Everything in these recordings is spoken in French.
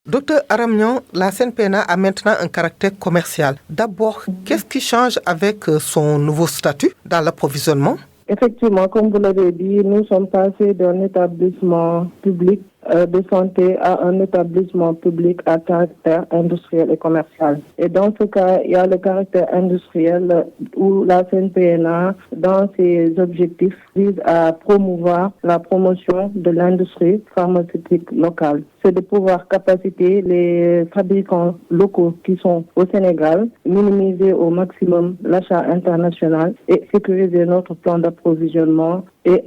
Docteur Aram, la CNPNA a maintenant un caractère commercial. D'abord, qu'est-ce qui change avec son nouveau statut dans l'approvisionnement? Effectivement, comme vous l'avez dit, nous sommes passés d'un établissement public de santé à un établissement public à caractère industriel et commercial. Et dans ce cas, il y a le caractère industriel où la CNPNA, dans ses objectifs, vise à promouvoir la promotion de l'industrie pharmaceutique locale. C'est de pouvoir capaciter les fabricants locaux qui sont au Sénégal, minimiser au maximum l'achat international et sécuriser notre plan d'approvisionnement et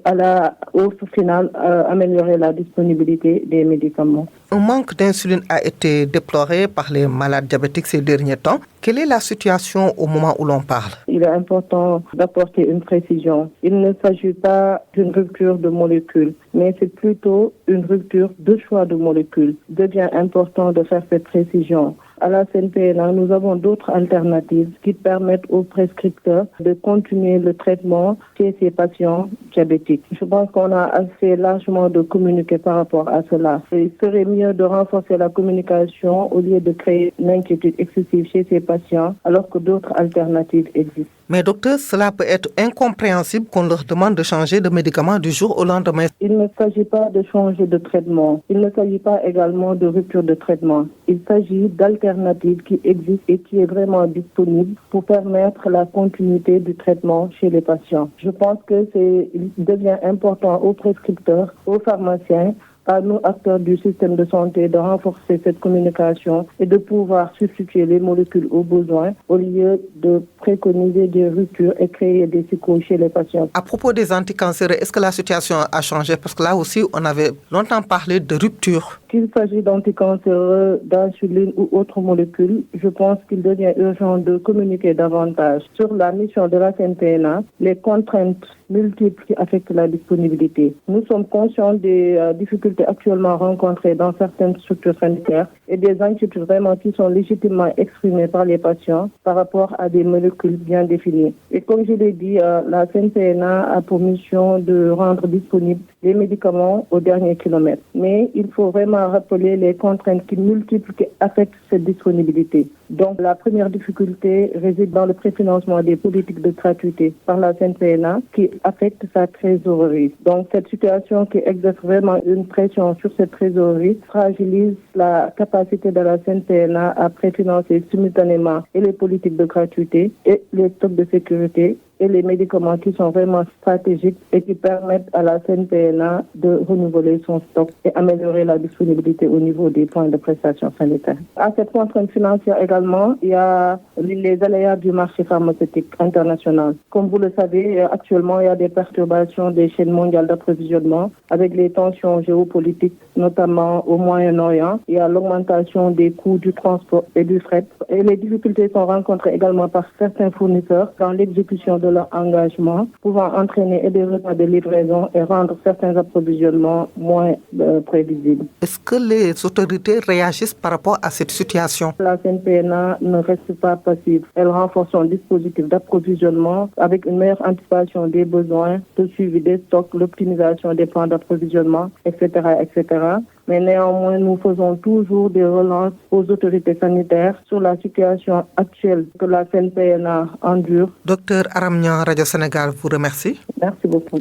au final améliorer la disponibilité des médicaments. Un manque d'insuline a été déploré par les malades diabétiques ces derniers temps. Quelle est la situation au moment où l'on parle? Il est important d'apporter une précision. Il ne s'agit pas d'une rupture de molécules, mais c'est plutôt une rupture de choix de molécules. Il devient important de faire cette précision. À la CNPNA, nous avons d'autres alternatives qui permettent aux prescripteurs de continuer le traitement chez ces patients diabétiques. Je pense qu'on a assez largement de communiquer par rapport à cela. Il serait mieux de renforcer la communication au lieu de créer une inquiétude excessive chez ces patients, alors que d'autres alternatives existent. Mais docteur, cela peut être incompréhensible qu'on leur demande de changer de médicament du jour au lendemain. Il ne s'agit pas de changer de traitement. Il ne s'agit pas également de rupture de traitement. Il s'agit d'alternatives qui existent et qui est vraiment disponible pour permettre la continuité du traitement chez les patients. Je pense que il devient important aux prescripteurs, aux pharmaciens, à nous, acteurs du système de santé, de renforcer cette communication et de pouvoir substituer les molécules aux besoins au lieu de préconiser des ruptures et créer des psychoses chez les patients. À propos des anticancéreux, est-ce que la situation a changé? Parce que là aussi, on avait longtemps parlé de rupture. Qu'il s'agisse d'anticancéreux, d'insuline ou autres molécules, je pense qu'il devient urgent de communiquer davantage sur la mission de la CNPNA, les contraintes multiples qui affectent la disponibilité. Nous sommes conscients des difficultés actuellement rencontrées dans certaines structures sanitaires et des inquiétudes vraiment qui sont légitimement exprimées par les patients par rapport à des molécules bien définies. Et comme je l'ai dit, la CNPNA a pour mission de rendre disponibles les médicaments au dernier kilomètre. Mais il faut vraiment rappeler les contraintes multiples qui affectent cette disponibilité. Donc la première difficulté réside dans le préfinancement des politiques de gratuité par la CNPNA qui affecte sa trésorerie. Donc cette situation qui exerce vraiment une pression sur cette trésorerie fragilise la capacité de la CNPNA à préfinancer simultanément et les politiques de gratuité et les stocks de sécurité et les médicaments qui sont vraiment stratégiques et qui permettent à la CNPNA de renouveler son stock et améliorer la disponibilité au niveau des points de prestations sanitaires. À cette contrainte financière également, il y a les aléas du marché pharmaceutique international. Comme vous le savez, actuellement, il y a des perturbations des chaînes mondiales d'approvisionnement avec les tensions géopolitiques, notamment au Moyen-Orient. Il y a l'augmentation des coûts du transport et du fret. Et les difficultés sont rencontrées également par certains fournisseurs dans l'exécution de leur engagement, pouvant entraîner des retards de livraison et rendre certains approvisionnements moins prévisibles. Est-ce que les autorités réagissent par rapport à cette situation? La CNPNA ne reste pas passive. Elle renforce son dispositif d'approvisionnement avec une meilleure anticipation des besoins, le suivi des stocks, l'optimisation des plans d'approvisionnement, etc., etc. Mais néanmoins, nous faisons toujours des relances aux autorités sanitaires sur la situation actuelle que la CNPNA endure. Docteur Aram, Radio Sénégal vous remercie. Merci beaucoup.